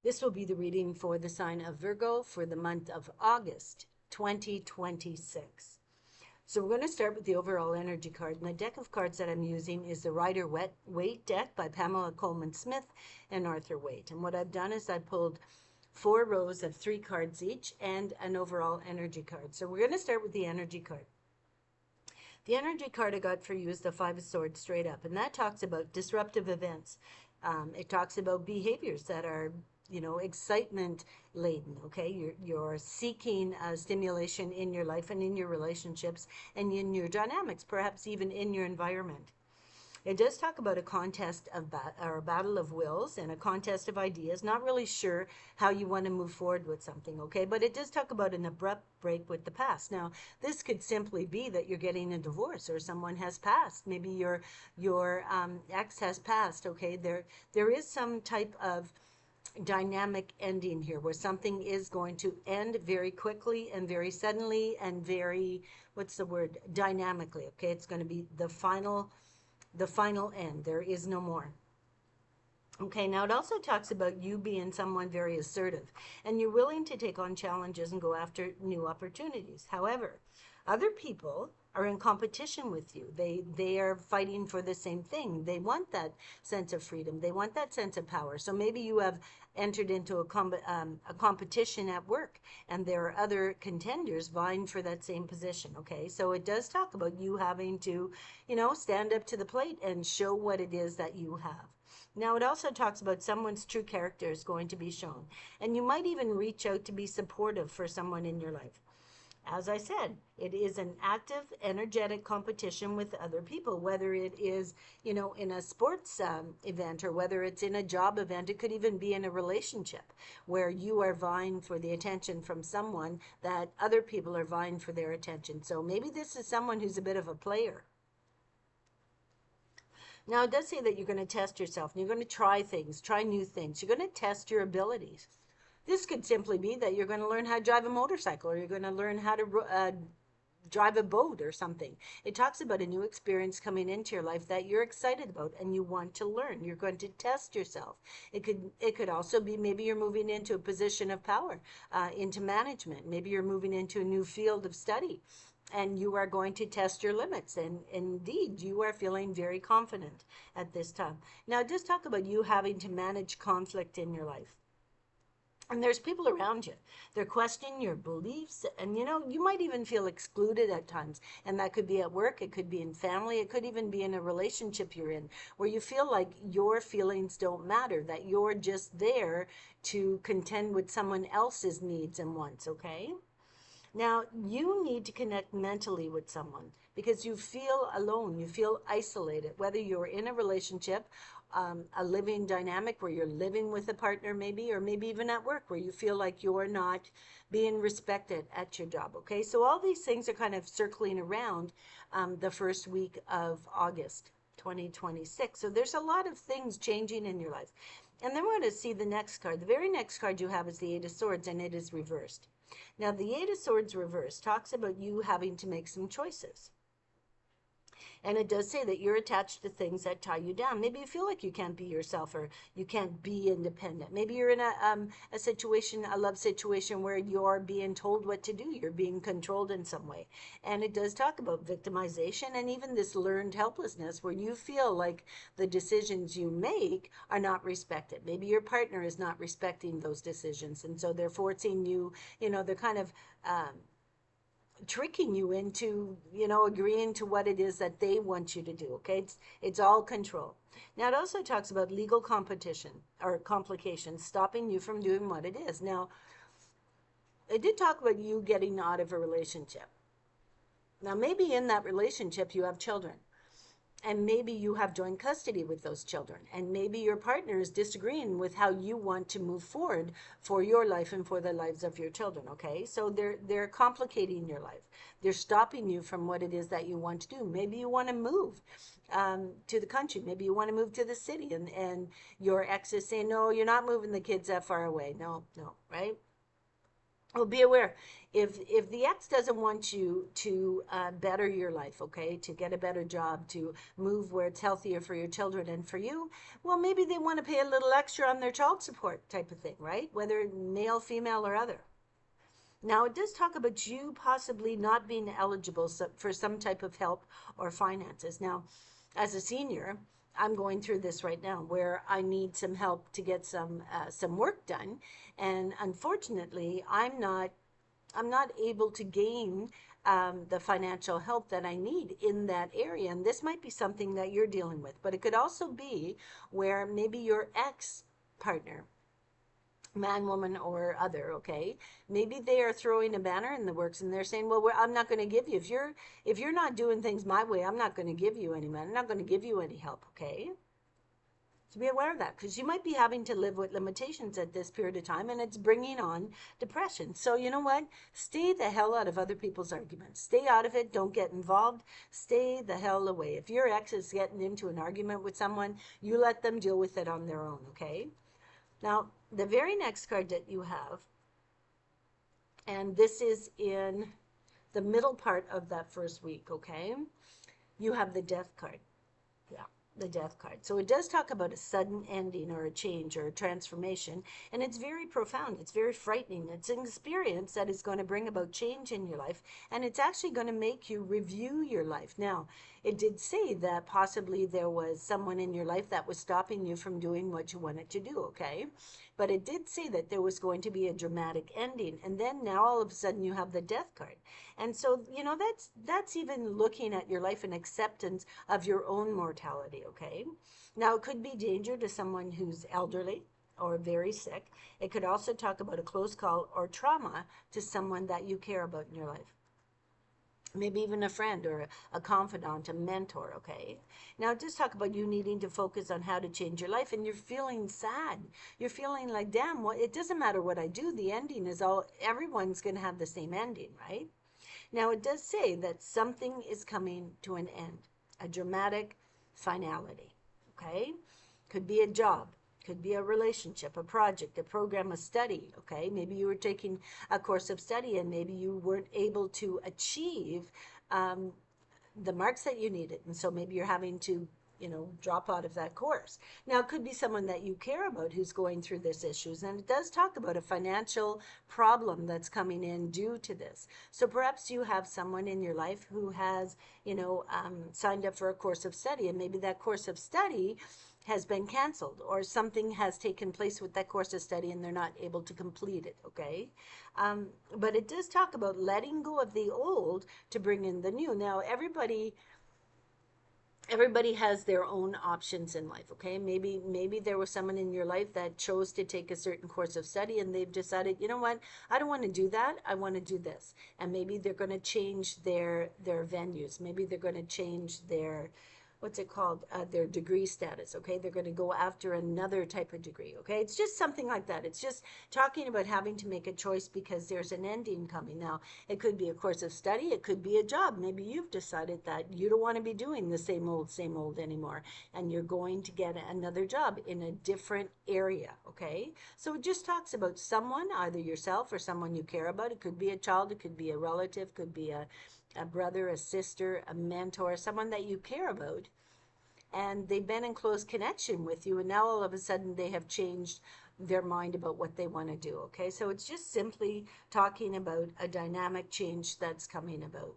This will be the reading for the sign of Virgo for the month of August 2026. So we're going to start with the overall energy card. And the deck of cards that I'm using is the Rider-Waite deck by Pamela Coleman-Smith and Arthur Waite. And what I've done is I pulled 4 rows of 3 cards each and an overall energy card. So we're going to start with the energy card. The energy card I got for you is the Five of Swords straight up, and that talks about disruptive events. It talks about behaviors that are, excitement laden. Okay, you're seeking stimulation in your life and in your relationships and in your dynamics, perhaps even in your environment. It does talk about a contest of or a battle of wills and a contest of ideas. Not really sure how you want to move forward with something, okay? But it does talk about an abrupt break with the past. Now, this could simply be that you're getting a divorce or someone has passed. Maybe your ex has passed, okay? There is some type of dynamic ending here where something is going to end very quickly and very suddenly and very, what's the word, dynamically, okay? It's going to be the final end. There is no more. Okay, now it also talks about you being someone very assertive and you're willing to take on challenges and go after new opportunities. However, other people are in competition with you. They are fighting for the same thing. They want that sense of freedom. They want that sense of power. So maybe you have entered into a competition at work and there are other contenders vying for that same position. Okay, so it does talk about you having to, stand up to the plate and show what it is that you have. Now, it also talks about someone's true character is going to be shown, and you might even reach out to be supportive for someone in your life. As I said, it is an active, energetic competition with other people, whether it is, in a sports event or whether it's in a job event. It could even be in a relationship where you are vying for the attention from someone that other people are vying for their attention. So maybe this is someone who's a bit of a player. Now, it does say that you're going to test yourself and you're going to try things, try new things. You're going to test your abilities. This could simply be that you're going to learn how to drive a motorcycle or you're going to learn how to drive a boat or something. It talks about a new experience coming into your life that you're excited about and you want to learn. You're going to test yourself. It could also be maybe you're moving into a position of power, into management. Maybe you're moving into a new field of study and you are going to test your limits. And indeed, you are feeling very confident at this time. Now, just talk about you having to manage conflict in your life. And there's people around you. They're questioning your beliefs. And, you might even feel excluded at times. And that could be at work. It could be in family. It could even be in a relationship you're in where you feel like your feelings don't matter, that you're just there to contend with someone else's needs and wants, okay? Now, you need to connect mentally with someone because you feel alone, you feel isolated, whether you're in a relationship, a living dynamic where you're living with a partner maybe, or maybe even at work where you feel like you're not being respected at your job, okay? So all these things are kind of circling around the first week of August 2026. So there's a lot of things changing in your life. And then we're going to see the next card. The very next card you have is the Eight of Swords, and it is reversed. Now, the Eight of Swords reversed talks about you having to make some choices. And it does say that you're attached to things that tie you down. Maybe you feel like you can't be yourself or you can't be independent. Maybe you're in a situation, a love situation where you're being told what to do. You're being controlled in some way. And it does talk about victimization and even this learned helplessness where you feel like the decisions you make are not respected. Maybe your partner is not respecting those decisions. And so they're forcing you, they're kind of tricking you into, agreeing to what it is that they want you to do. Okay, it's all control. Now, it also talks about legal competition or complications stopping you from doing what it is. Now, it did talk about you getting out of a relationship. Now, maybe in that relationship you have children, and maybe you have joint custody with those children, and maybe your partner is disagreeing with how you want to move forward for your life and for the lives of your children. Okay, so they're complicating your life. They're stopping you from what it is that you want to do. Maybe you want to move to the country. Maybe you want to move to the city, and your ex is saying, no, you're not moving the kids that far away. No, right? Well, be aware if the ex doesn't want you to better your life, okay, to get a better job, to move where it's healthier for your children and for you, well, maybe they want to pay a little extra on their child support type of thing, right? Whether male, female, or other. Now, it does talk about you possibly not being eligible for some type of help or finances. Now, as a senior, I'm going through this right now where I need some help to get some work done, and unfortunately, I'm not able to gain the financial help that I need in that area. And this might be something that you're dealing with, but it could also be where maybe your ex partner, man, woman, or other, okay, maybe they are throwing a banner in the works and they're saying, well, I'm not going to give you, if you're not doing things my way, I'm not going to give you any money, I'm not going to give you any help, okay. So be aware of that, because you might be having to live with limitations at this period of time, and it's bringing on depression. So you know what, stay the hell out of other people's arguments, stay out of it, don't get involved, stay the hell away. If your ex is getting into an argument with someone, you let them deal with it on their own, okay. Now, the very next card that you have, and this is in the middle part of that first week, okay, you have the Death card. Yeah, the Death card. So it does talk about a sudden ending or a change or a transformation, and it's very profound. It's very frightening. It's an experience that is going to bring about change in your life, and it's actually going to make you review your life. Now, it did say that possibly there was someone in your life that was stopping you from doing what you wanted to do, okay? But it did say that there was going to be a dramatic ending, and then now all of a sudden you have the Death card. And so, that's even looking at your life and acceptance of your own mortality, okay? Now, it could be danger to someone who's elderly or very sick. It could also talk about a close call or trauma to someone that you care about in your life. Maybe even a friend or a confidant, a mentor, okay? Now, just talk about you needing to focus on how to change your life, and you're feeling sad. You're feeling like, damn, well, it doesn't matter what I do. The ending is everyone's going to have the same ending, right? Now, it does say that something is coming to an end, a dramatic finality, okay? Could be a job, could be a relationship, a project, a program, a study, okay? Maybe you were taking a course of study and maybe you weren't able to achieve the marks that you needed. And so maybe you're having to drop out of that course. Now, it could be someone that you care about who's going through this issues, and it does talk about a financial problem that's coming in due to this. So perhaps you have someone in your life who has, signed up for a course of study, and maybe that course of study has been canceled, or something has taken place with that course of study and they're not able to complete it, okay? But it does talk about letting go of the old to bring in the new. Now, everybody has their own options in life, okay? Maybe there was someone in your life that chose to take a certain course of study and they've decided, you know what, I don't want to do that, I want to do this. And maybe they're going to change their venues. Maybe they're going to change their what's it called, their degree status, okay? They're going to go after another type of degree, okay? It's just something like that. It's just talking about having to make a choice because there's an ending coming. Now, it could be a course of study, it could be a job. Maybe you've decided that you don't want to be doing the same old anymore, and you're going to get another job in a different area, okay? So it just talks about someone, either yourself or someone you care about. It could be a child, it could be a relative, could be a brother, a sister, a mentor, someone that you care about, and they've been in close connection with you, and now all of a sudden they have changed their mind about what they want to do, okay? So it's just simply talking about a dynamic change that's coming about.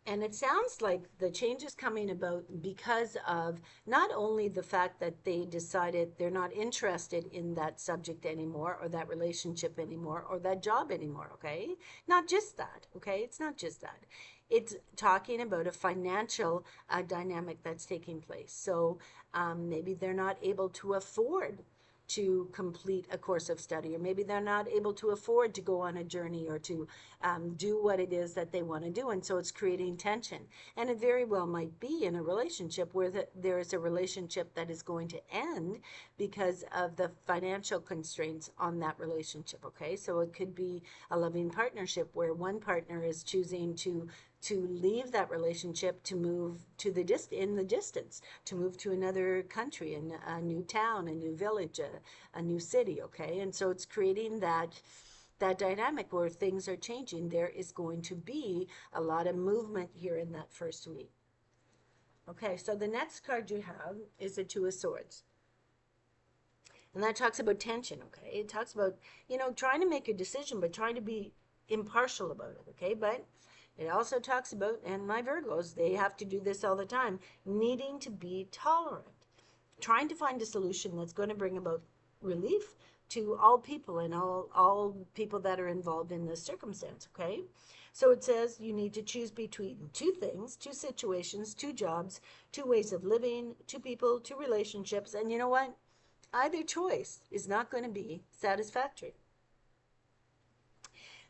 And it sounds like the change is coming about because of not only the fact that they decided they're not interested in that subject anymore, or that relationship anymore, or that job anymore, okay? Not just that, okay? It's not just that. It's talking about a financial dynamic that's taking place. So maybe they're not able to afford to complete a course of study, or maybe they're not able to afford to go on a journey or to do what it is that they want to do, and so it's creating tension. And it very well might be in a relationship where there is a relationship that is going to end because of the financial constraints on that relationship, okay? So it could be a loving partnership where one partner is choosing to to leave that relationship, to move to in the distance, to move to another country, and a new town, a new village, a new city. Okay, and so it's creating that dynamic where things are changing. There is going to be a lot of movement here in that first week. Okay, so the next card you have is the Two of Swords. And that talks about tension, okay? It talks about, trying to make a decision, but trying to be impartial about it, okay? But it also talks about, and my Virgos, they have to do this all the time, needing to be tolerant, trying to find a solution that's going to bring about relief to all people and all people that are involved in this circumstance, okay? So it says you need to choose between two things, two situations, two jobs, two ways of living, two people, two relationships, and you know what? Either choice is not going to be satisfactory.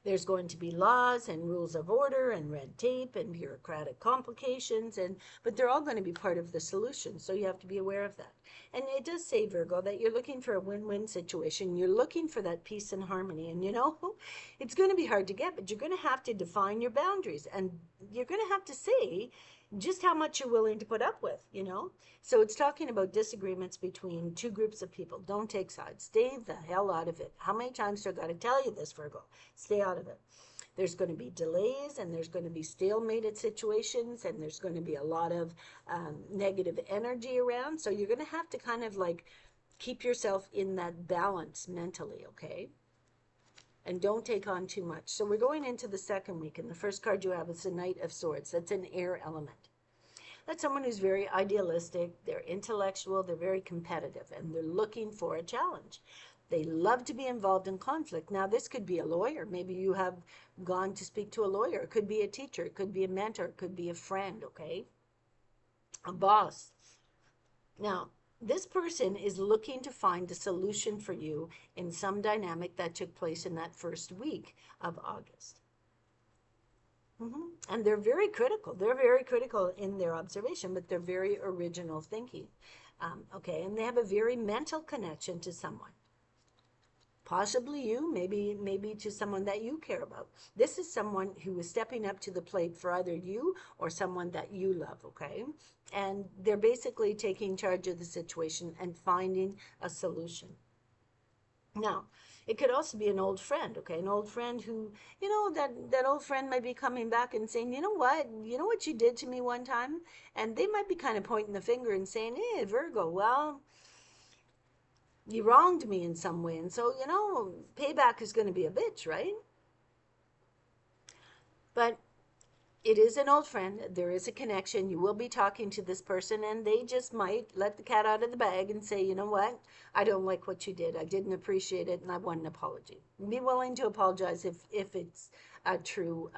There's going to be laws and rules of order and red tape and bureaucratic complications, but they're all going to be part of the solution, so you have to be aware of that. And it does say, Virgo, that you're looking for a win-win situation. You're looking for that peace and harmony, and it's going to be hard to get, but you're going to have to define your boundaries, and you're going to have to say just how much you're willing to put up with. So it's talking about disagreements between two groups of people. Don't take sides. Stay the hell out of it. How many times do I got to tell you this, Virgo? Stay out of it. There's going to be delays, and there's going to be stalemated situations, and there's going to be a lot of negative energy around. So you're going to have to kind of like keep yourself in that balance mentally, okay? And don't take on too much. So we're going into the second week, and the first card you have is the Knight of Swords. That's an air element. That's someone who's very idealistic, they're intellectual, they're very competitive, and they're looking for a challenge. They love to be involved in conflict. Now, this could be a lawyer. Maybe you have gone to speak to a lawyer. It could be a teacher. It could be a mentor. It could be a friend, okay? A boss. Now, this person is looking to find a solution for you in some dynamic that took place in that first week of August. And they're very critical. They're very critical in their observation, but they're very original thinking. Okay, and they have a very mental connection to someone. Possibly you, maybe to someone that you care about. This is someone who is stepping up to the plate for either you or someone that you love, okay? And they're basically taking charge of the situation and finding a solution. Now, it could also be an old friend, okay? An old friend who, that old friend might be coming back and saying, you know what you did to me one time? And they might be kind of pointing the finger and saying, hey, Virgo, well, you wronged me in some way. And so, payback is going to be a bitch, right? But it is an old friend. There is a connection. You will be talking to this person, and they just might let the cat out of the bag and say, you know what? I don't like what you did. I didn't appreciate it, and I want an apology. Be willing to apologize if it's a true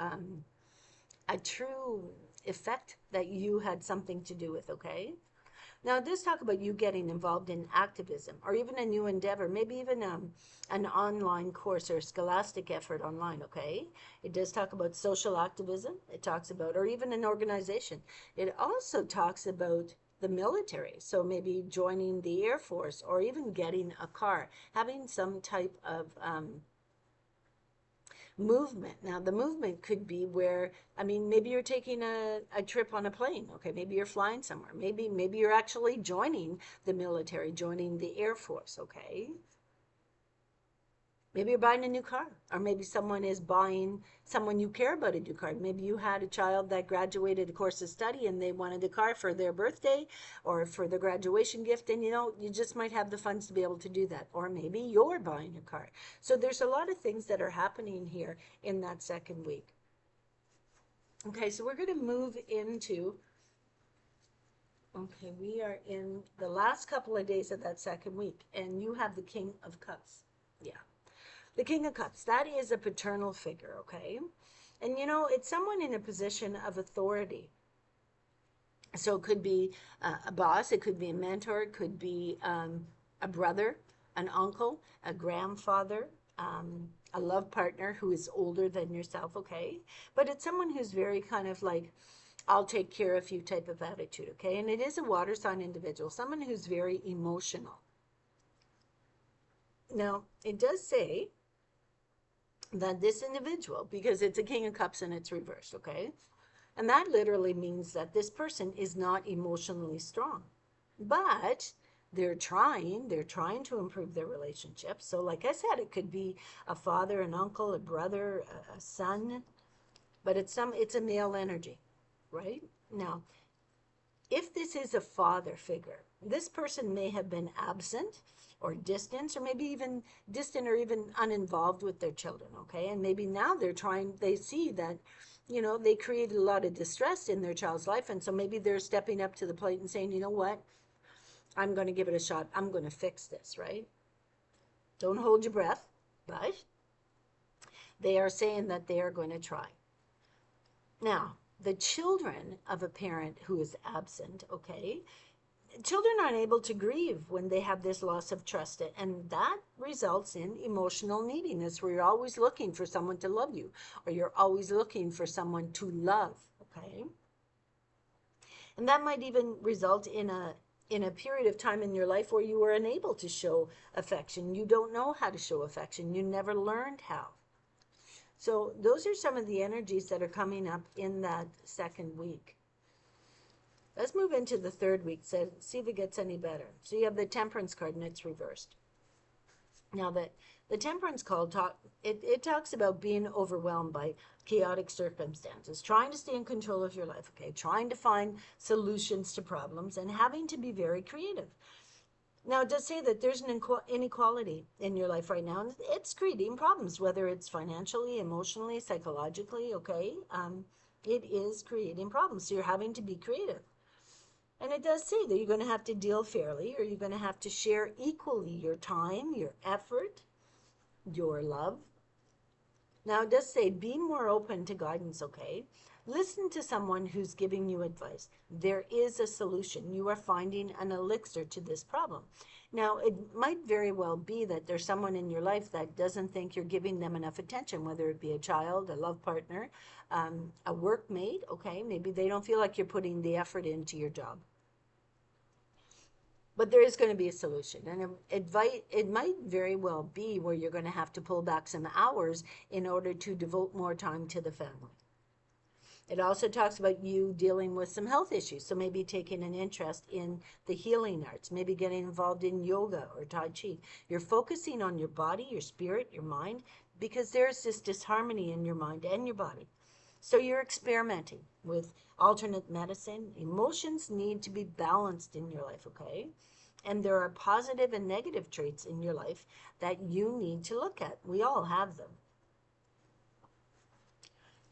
effect that you had something to do with, okay? Now, this talk about you getting involved in activism or even a new endeavor, maybe even an online course or scholastic effort online, okay? It does talk about social activism. It talks about, or even an organization. It also talks about the military. So maybe joining the Air Force or even getting a car, having some type of movement. Now, the movement could be where, maybe you're taking a trip on a plane. Okay, maybe you're flying somewhere. Maybe you're actually joining the military, joining the Air Force, okay? Maybe you're buying a new car, or maybe someone you care about a new car. Maybe you had a child that graduated a course of study and they wanted a car for their birthday or for their graduation gift, and you just might have the funds to be able to do that. Or maybe you're buying a car. So there's a lot of things that are happening here in that second week. Okay, so we're going to move into, okay, we are in the last couple of days of that second week, and you have the King of Cups. Yeah. The King of Cups, that is a paternal figure, okay? And it's someone in a position of authority. So it could be a boss, it could be a mentor, it could be a brother, an uncle, a grandfather, a love partner who is older than yourself, okay? But it's someone who's very kind of like, I'll take care of you type of attitude, okay? And it is a water sign individual, someone who's very emotional. Now, it does say that this individual, because it's a King of Cups and it's reversed, okay? And that literally means that this person is not emotionally strong. But they're trying to improve their relationship. So like I said, it could be a father, an uncle, a brother, a son, but it's a male energy, right? Now, if this is a father figure, this person may have been absent or distant, or maybe even distant or even uninvolved with their children, okay? And maybe now they see that, they created a lot of distress in their child's life. And so maybe they're stepping up to the plate and saying, you know what? I'm going to give it a shot. I'm going to fix this, right? Don't hold your breath, but they are saying that they are going to try. Now, the children of a parent who is absent, okay, children aren't able to grieve when they have this loss of trust, and that results in emotional neediness, where you're always looking for someone to love you, or you're always looking for someone to love, okay? And that might even result in a period of time in your life where you were unable to show affection. You don't know how to show affection. You never learned how. So those are some of the energies that are coming up in that second week. Let's move into the third week, so see if it gets any better. So you have the Temperance card, and it's reversed. Now, the Temperance card it talks about being overwhelmed by chaotic circumstances, trying to stay in control of your life, okay, trying to find solutions to problems, and having to be very creative. Now, it does say that there's an inequality in your life right now, and it's creating problems, whether it's financially, emotionally, psychologically, okay? It is creating problems, so you're having to be creative. And it does say that you're going to have to deal fairly, or you're going to have to share equally your time, your effort, your love. Now, it does say be more open to guidance, okay? Listen to someone who's giving you advice. There is a solution. You are finding an elixir to this problem. Now, it might very well be that there's someone in your life that doesn't think you're giving them enough attention, whether it be a child, a love partner, a workmate, okay? Maybe they don't feel like you're putting the effort into your job. But there is going to be a solution, and it might very well be where you're going to have to pull back some hours in order to devote more time to the family. It also talks about you dealing with some health issues, so maybe taking an interest in the healing arts, maybe getting involved in yoga or Tai Chi. You're focusing on your body, your spirit, your mind, because there's this disharmony in your mind and your body. So you're experimenting with alternate medicine. Emotions need to be balanced in your life, okay? And there are positive and negative traits in your life that you need to look at. We all have them.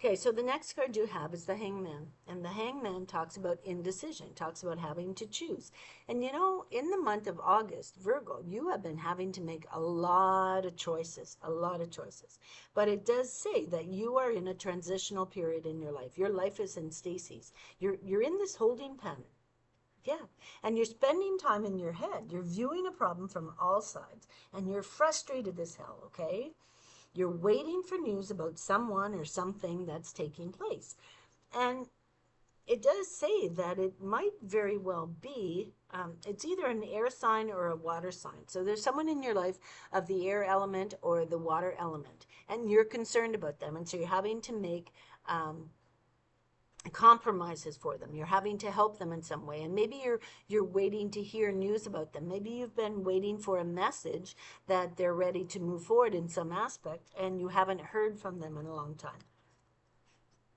Okay, so the next card you have is the Hangman. And the Hangman talks about indecision, talks about having to choose. And in the month of August, Virgo, you have been having to make a lot of choices, a lot of choices. But it does say that you are in a transitional period in your life. Your life is in stasis. You're in this holding pattern. Yeah, and you're spending time in your head. You're viewing a problem from all sides, and you're frustrated as hell, okay? You're waiting for news about someone or something that's taking place. And it does say that it might very well be, it's either an air sign or a water sign. So there's someone in your life of the air element or the water element, and you're concerned about them. And so you're having to make compromises for them. You're having to help them in some way, and maybe you're waiting to hear news about them. Maybe you've been waiting for a message that they're ready to move forward in some aspect, and you haven't heard from them in a long time.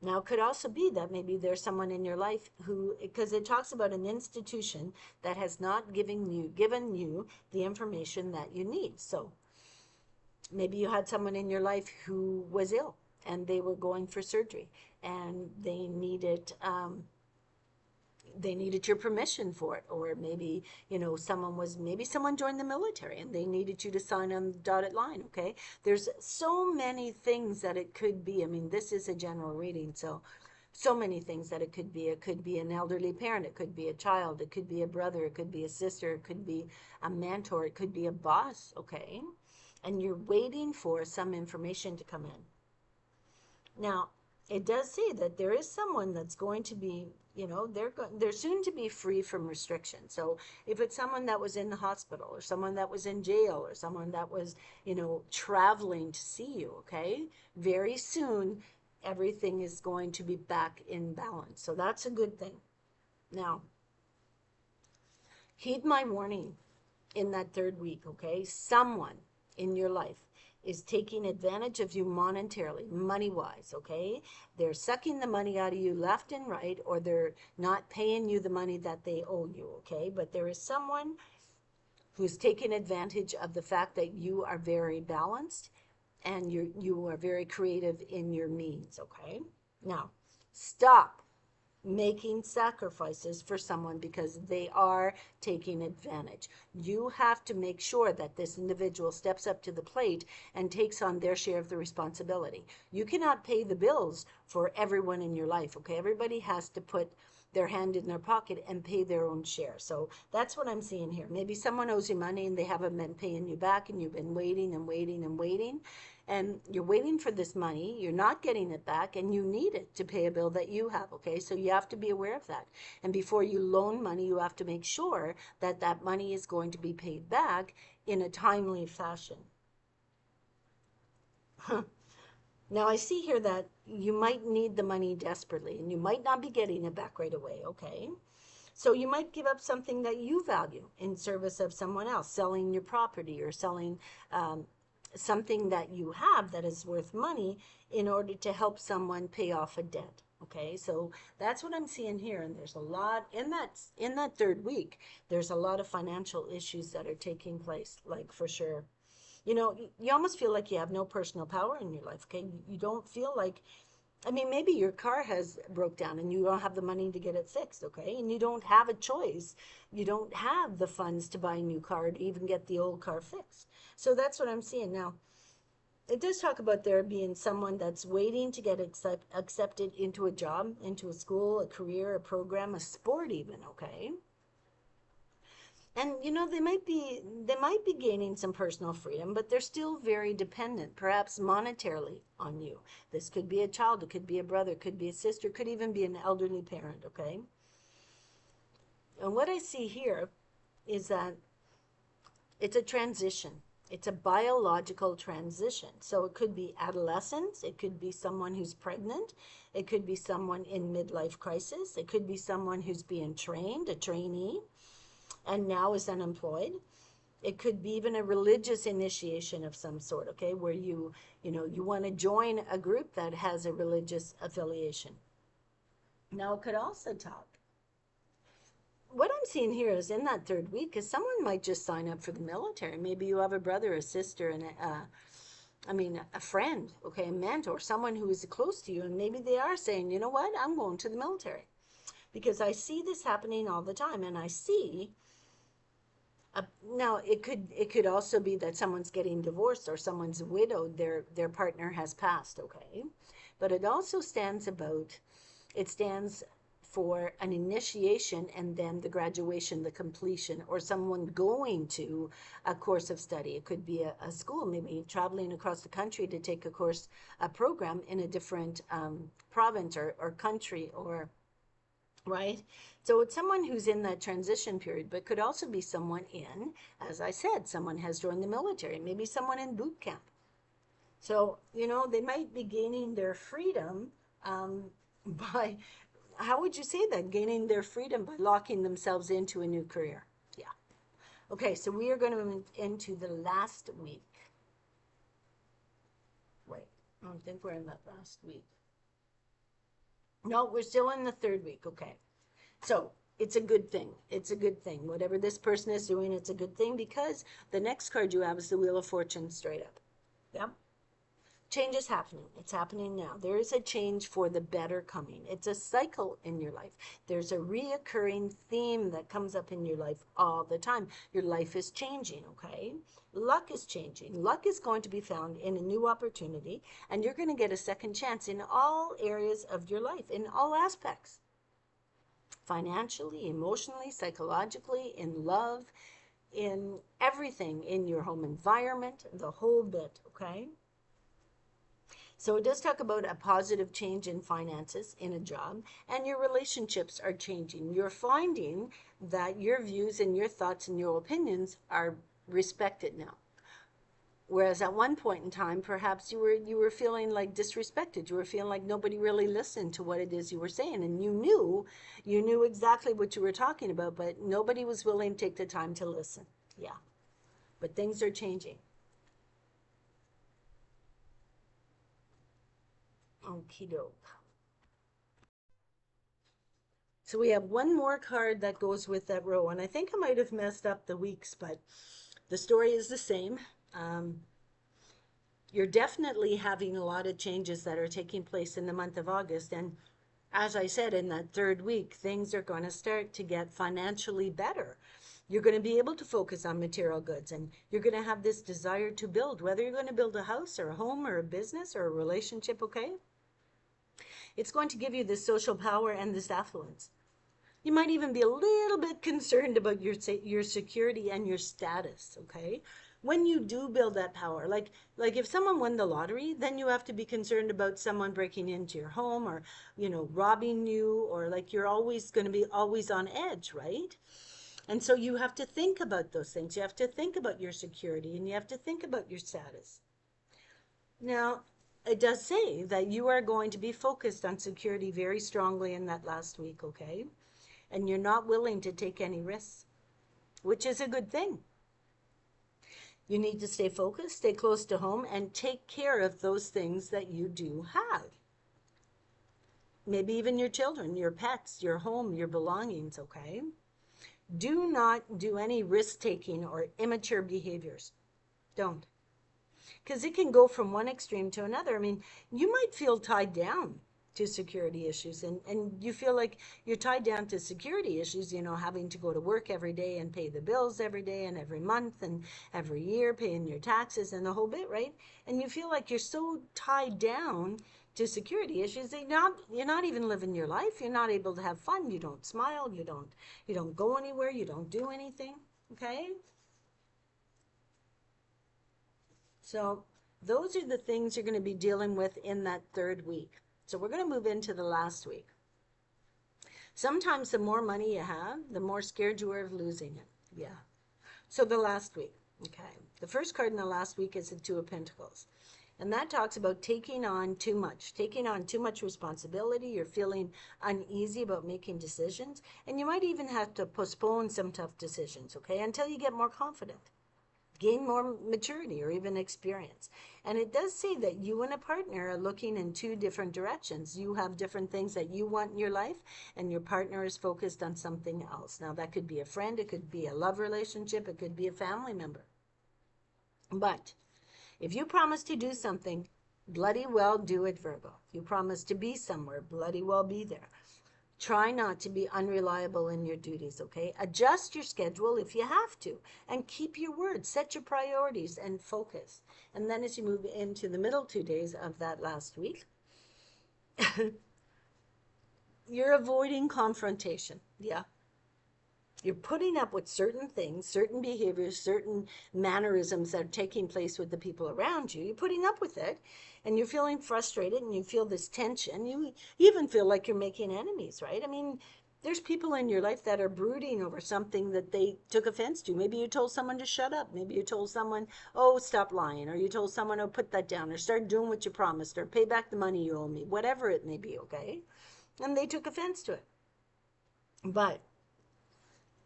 Now, it could also be that maybe there's someone in your life who, because it talks about an institution that has not given you the information that you need. So maybe you had someone in your life who was ill and they were going for surgery, and they needed your permission for it. Or maybe someone joined the military and they needed you to sign on the dotted line. Okay, there's so many things that it could be. I mean, this is a general reading, so many things that it could be. It could be an elderly parent, it could be a child, it could be a brother, it could be a sister, it could be a mentor, it could be a boss. Okay, and you're waiting for some information to come in. Now, it does say that there is someone that's going to be, they're soon to be free from restriction. So if it's someone that was in the hospital, or someone that was in jail, or someone that was, traveling to see you, okay, very soon everything is going to be back in balance. So that's a good thing. Now, heed my warning in that third week, okay? Someone in your life is taking advantage of you monetarily, money-wise, okay? They're sucking the money out of you left and right, or they're not paying you the money that they owe you, okay? But there is someone who's taking advantage of the fact that you are very balanced and you are very creative in your means, okay? Now, stop making sacrifices for someone because they are taking advantage. You have to make sure that this individual steps up to the plate and takes on their share of the responsibility. You cannot pay the bills for everyone in your life, okay? Everybody has to put their hand in their pocket and pay their own share. So that's what I'm seeing here. Maybe someone owes you money and they haven't been paying you back, and you've been waiting and waiting and waiting, and you're waiting for this money, you're not getting it back, and you need it to pay a bill that you have, okay? So you have to be aware of that. And before you loan money, you have to make sure that that money is going to be paid back in a timely fashion. Now, I see here that you might need the money desperately, and you might not be getting it back right away, okay? So you might give up something that you value in service of someone else, selling your property or selling something that you have that is worth money in order to help someone pay off a debt. Okay, so that's what I'm seeing here, and there's a lot in that third week. There's a lot of financial issues that are taking place, like for sure. You know, you almost feel like you have no personal power in your life. Okay, you don't feel like, I mean, maybe your car has broke down and you don't have the money to get it fixed, okay? And you don't have a choice. You don't have the funds to buy a new car to even get the old car fixed. So that's what I'm seeing now. It does talk about there being someone that's waiting to get accepted into a job, into a school, a career, a program, a sport even, okay? And you know, they might be gaining some personal freedom, but they're still very dependent, perhaps monetarily, on you. This could be a child, it could be a brother, it could be a sister, it could even be an elderly parent, okay? And what I see here is that it's a transition. It's a biological transition. So it could be adolescence, it could be someone who's pregnant, it could be someone in midlife crisis, it could be someone who's being trained, a trainee, and now is unemployed. It could be even a religious initiation of some sort, okay, where you want to join a group that has a religious affiliation. Now, it could also talk. What I'm seeing here is in that third week, is someone might just sign up for the military. Maybe you have a brother, a sister, and a friend, okay, a mentor, someone who is close to you, and maybe they are saying, you know what, I'm going to the military. Because I see this happening all the time, and I see now it could also be that someone's getting divorced or someone's widowed, their partner has passed, okay? But it stands for an initiation and then the graduation, the completion, or someone going to a course of study. It could be a school, maybe traveling across the country to take a program in a different province or country, or right? So it's someone who's in that transition period, but could also be someone as I said, someone has joined the military, maybe someone in boot camp. So, they might be gaining their freedom by, how would you say that? Gaining their freedom by locking themselves into a new career. Yeah. Okay, so we are going to move into the last week. Wait, I don't think we're in that last week. No, we're still in the third week, okay. So it's a good thing. It's a good thing. Whatever this person is doing, it's a good thing, because the next card you have is the Wheel of Fortune straight up. Yep. Change is happening. It's happening now. There is a change for the better coming. It's a cycle in your life. There's a reoccurring theme that comes up in your life all the time. Your life is changing, okay? Luck is changing. Luck is going to be found in a new opportunity, and you're going to get a second chance in all areas of your life, in all aspects. Financially, emotionally, psychologically, in love, in everything, in your home environment, the whole bit, okay? So it does talk about a positive change in finances, in a job, and your relationships are changing. You're finding that your views and your thoughts and your opinions are respected now. Whereas at one point in time, perhaps you were feeling like disrespected. You were feeling like nobody really listened to what it is you were saying, and you knew exactly what you were talking about, but nobody was willing to take the time to listen. Yeah, but things are changing. Okie doke. So we have one more card that goes with that row, and I think I might have messed up the weeks, but the story is the same. Um, you're definitely having a lot of changes that are taking place in the month of August. And as I said, in that third week, things are going to start to get financially better. You're going to be able to focus on material goods, and you're going to have this desire to build, whether you're going to build a house or a home or a business or a relationship, okay? It's going to give you this social power and this affluence. You might even be a little bit concerned about your security and your status, okay? When you do build that power, like if someone won the lottery, then you have to be concerned about someone breaking into your home, or robbing you, or like you're always going to be always on edge, right? And so you have to think about those things. You have to think about your security, and you have to think about your status. Now, it does say that you are going to be focused on security very strongly in that last week, okay? And you're not willing to take any risks, which is a good thing. You need to stay focused, stay close to home, and take care of those things that you do have. Maybe even your children, your pets, your home, your belongings, okay? Do not do any risk-taking or immature behaviors. Don't. Because it can go from one extreme to another. I mean, you might feel tied down to security issues, and you feel like you're tied down to security issues, having to go to work every day and pay the bills every day and every month and every year, paying your taxes and the whole bit, right? And you feel like you're so tied down to security issues that you're not even living your life. You're not able to have fun. You don't smile. You don't go anywhere. You don't do anything. Okay? So those are the things you're going to be dealing with in that third week. So we're going to move into the last week. Sometimes the more money you have, the more scared you are of losing it. Yeah. So the last week. Okay. The first card in the last week is the Two of Pentacles. And that talks about taking on too much responsibility. You're feeling uneasy about making decisions. And you might even have to postpone some tough decisions, okay, until you get more confident, gain more maturity or even experience. And it does say that you and a partner are looking in two different directions. You have different things that you want in your life, and your partner is focused on something else. Now, that could be a friend, it could be a love relationship, it could be a family member. But if you promise to do something, bloody well do it, Virgo. If you promise to be somewhere, bloody well be there. Try not to be unreliable in your duties, okay? Adjust your schedule if you have to, and keep your word. Set your priorities and focus. And then as you move into the middle 2 days of that last week, you're avoiding confrontation. Yeah. You're putting up with certain things, certain behaviors, certain mannerisms that are taking place with the people around you. You're putting up with it, and you're feeling frustrated, and you feel this tension. You even feel like you're making enemies, right? I mean, there's people in your life that are brooding over something that they took offense to. Maybe you told someone to shut up. Maybe you told someone, oh, stop lying. Or you told someone, oh, put that down. Or start doing what you promised. Or pay back the money you owe me. Whatever it may be, okay? And they took offense to it. But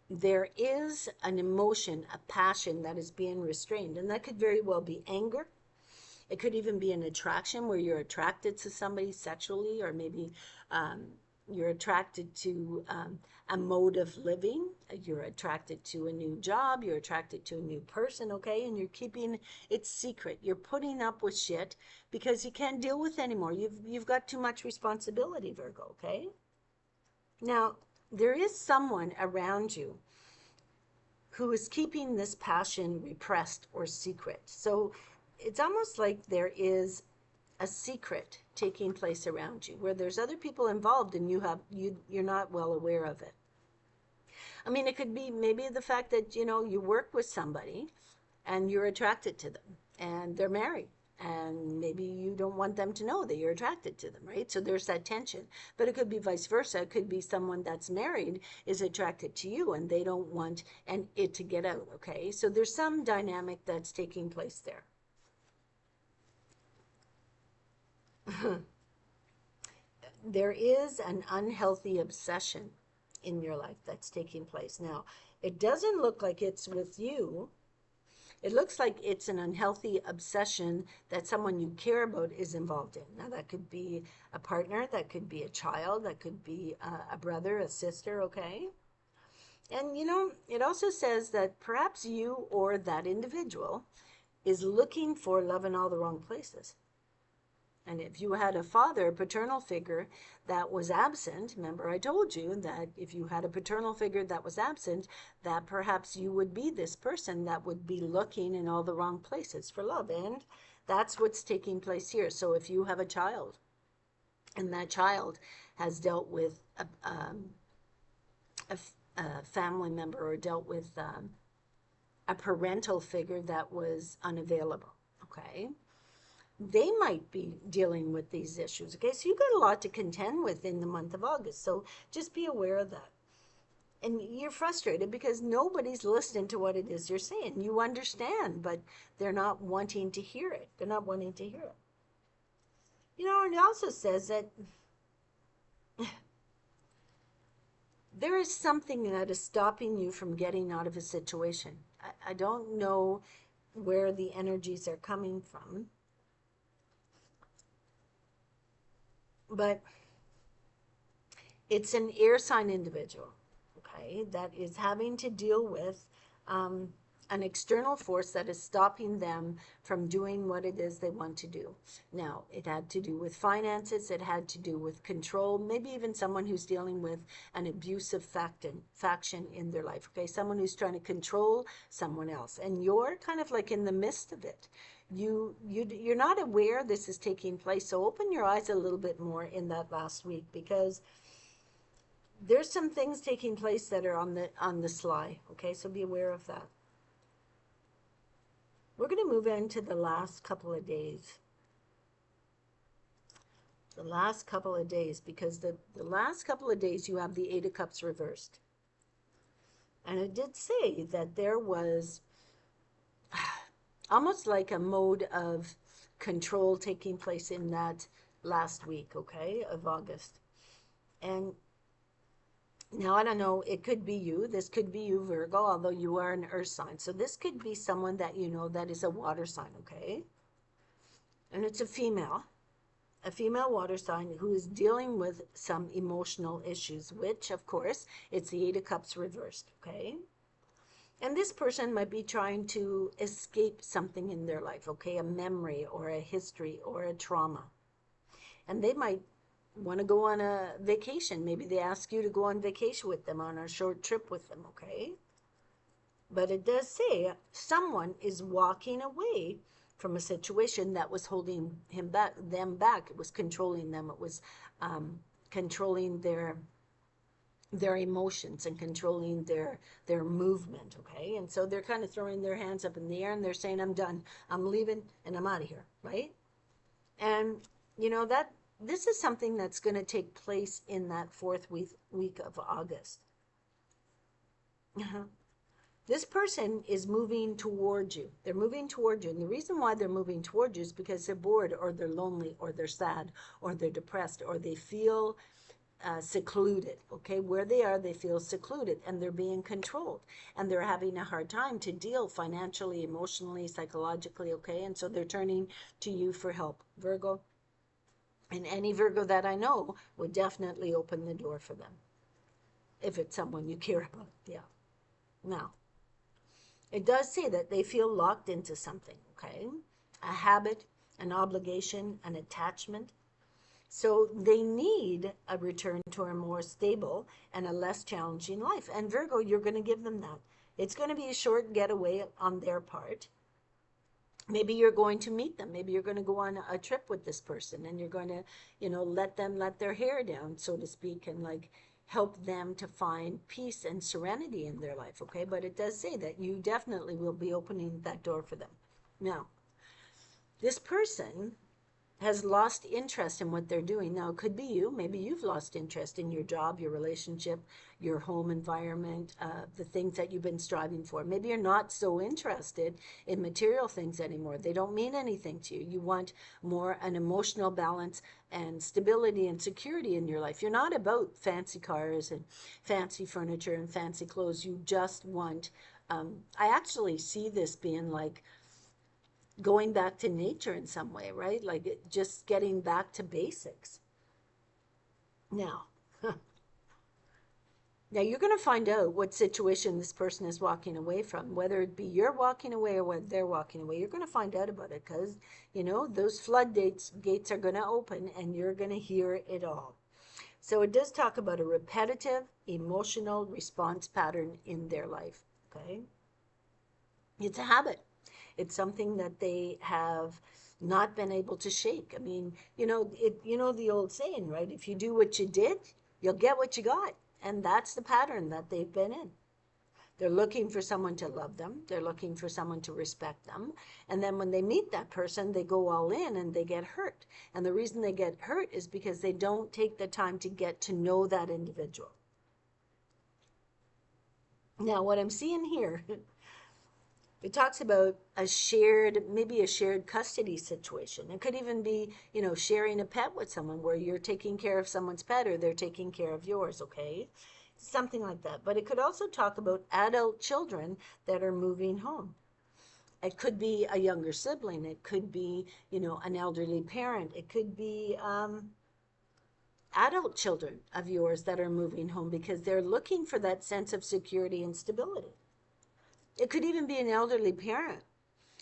there is an emotion, a passion that is being restrained. And that could very well be anger. It could even be an attraction where you're attracted to somebody sexually, or maybe you're attracted to a mode of living. You're attracted to a new job. You're attracted to a new person, okay? And you're keeping it secret. You're putting up with shit because you can't deal with it anymore. You've got too much responsibility, Virgo, okay? Now, there is someone around you who is keeping this passion repressed or secret. So it's almost like there is a secret taking place around you where there's other people involved, and you're not well aware of it. I mean, it could be maybe the fact that you work with somebody and you're attracted to them, and they're married, and maybe you don't want them to know that you're attracted to them, right? So there's that tension. But it could be vice versa. It could be someone that's married is attracted to you, and they don't want it to get out, okay? So there's some dynamic that's taking place there. There is an unhealthy obsession in your life that's taking place. Now, it doesn't look like it's with you. It looks like it's an unhealthy obsession that someone you care about is involved in. Now, that could be a partner, that could be a child, that could be a brother, a sister, okay? And it also says that perhaps you or that individual is looking for love in all the wrong places. And if you had a father, a paternal figure that was absent, remember I told you that if you had a paternal figure that was absent, that perhaps you would be this person that would be looking in all the wrong places for love. And that's what's taking place here. So if you have a child and that child has dealt with a family member or dealt with a parental figure that was unavailable, okay? They might be dealing with these issues. Okay, so you've got a lot to contend with in the month of August. So just be aware of that. And you're frustrated because nobody's listening to what it is you're saying. You understand, but they're not wanting to hear it. They're not wanting to hear it. And it also says that there is something that is stopping you from getting out of a situation. I don't know where the energies are coming from, but it's an air sign individual, okay, that is having to deal with an external force that is stopping them from doing what it is they want to do. Now, it had to do with finances, it had to do with control, maybe even someone who's dealing with an abusive faction in their life, okay, someone who's trying to control someone else, and you're kind of like in the midst of it. You're not aware this is taking place, so open your eyes a little bit more in that last week, because there's some things taking place that are on the sly, okay, so be aware of that. We're going to move into the last couple of days. The last couple of days, because the last couple of days you have the Eight of Cups reversed. And it did say that there was almost like a mode of control taking place in that last week, okay, of August. And now, I don't know, it could be you. This could be you, Virgo, although you are an earth sign. So this could be someone that you know that is a water sign, okay? And it's a female water sign who is dealing with some emotional issues, which, of course, it's the Eight of Cups reversed, okay? And this person might be trying to escape something in their life, okay? A memory or a history or a trauma. And they might want to go on a vacation. Maybe they ask you to go on vacation with them, on a short trip with them, okay? But it does say someone is walking away from a situation that was holding them back. It was controlling them. It was controlling their emotions and controlling their movement, okay? And so they're kind of throwing their hands up in the air and they're saying, I'm done, I'm leaving, and I'm out of here, right? And that this is something that's going to take place in that fourth week of August. This person is moving towards you. They're moving towards you. And the reason why they're moving towards you is because they're bored, or they're lonely, or they're sad, or they're depressed, or they feel secluded, okay? Where they are, they feel secluded, and they're being controlled, and they're having a hard time to deal financially, emotionally, psychologically, okay? And so they're turning to you for help, Virgo. And any Virgo that I know would definitely open the door for them, if it's someone you care about, yeah. Now, it does say that they feel locked into something, okay? A habit, an obligation, an attachment. So they need a return to a more stable and a less challenging life. And Virgo, you're going to give them that. It's going to be a short getaway on their part. Maybe you're going to meet them. Maybe you're going to go on a trip with this person, and you're going to, let them let their hair down, so to speak, and like help them to find peace and serenity in their life, okay? But it does say that you definitely will be opening that door for them. Now, this person has lost interest in what they're doing. Now, it could be you. Maybe you've lost interest in your job, your relationship, your home environment, the things that you've been striving for. Maybe you're not so interested in material things anymore. They don't mean anything to you. You want more an emotional balance and stability and security in your life. You're not about fancy cars and fancy furniture and fancy clothes. You just want, I actually see this being like going back to nature in some way, right? Like just getting back to basics. Now, now you're going to find out what situation this person is walking away from, whether it be you're walking away or whether they're walking away. You're going to find out about it because, you know, those floodgates gates are going to open and you're going to hear it all. So it does talk about a repetitive emotional response pattern in their life, okay? It's a habit. It's something that they have not been able to shake. I mean, you know the old saying, right? If you do what you did, you'll get what you got. And that's the pattern that they've been in. They're looking for someone to love them. They're looking for someone to respect them. And then when they meet that person, they go all in and they get hurt. And the reason they get hurt is because they don't take the time to get to know that individual. Now, what I'm seeing here, it talks about a shared, maybe a shared custody situation. It could even be, you know, sharing a pet with someone where you're taking care of someone's pet or they're taking care of yours, okay? Something like that. But it could also talk about adult children that are moving home. It could be a younger sibling. It could be, you know, an elderly parent. It could be adult children of yours that are moving home because they're looking for that sense of security and stability. It could even be an elderly parent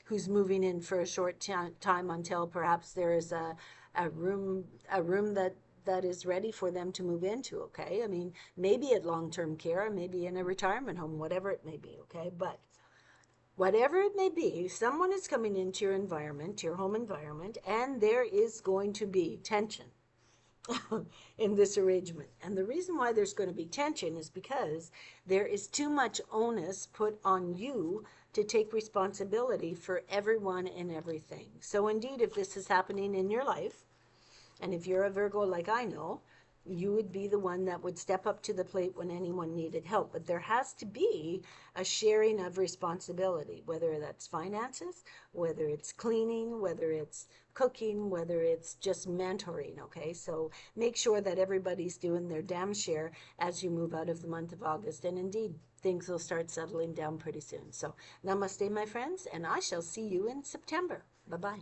who's moving in for a short time until perhaps there is a room that is ready for them to move into, okay? I mean, maybe at long-term care, maybe in a retirement home, whatever it may be, okay? But whatever it may be, someone is coming into your environment, your home environment, and there is going to be tension in this arrangement. And the reason why there's going to be tension is because there is too much onus put on you to take responsibility for everyone and everything. So indeed, if this is happening in your life, and if you're a Virgo like I know, you would be the one that would step up to the plate when anyone needed help. But there has to be a sharing of responsibility, whether that's finances, whether it's cleaning, whether it's cooking, whether it's just mentoring, okay? So make sure that everybody's doing their damn share as you move out of the month of August. And indeed, things will start settling down pretty soon. So namaste, my friends, and I shall see you in September. Bye-bye.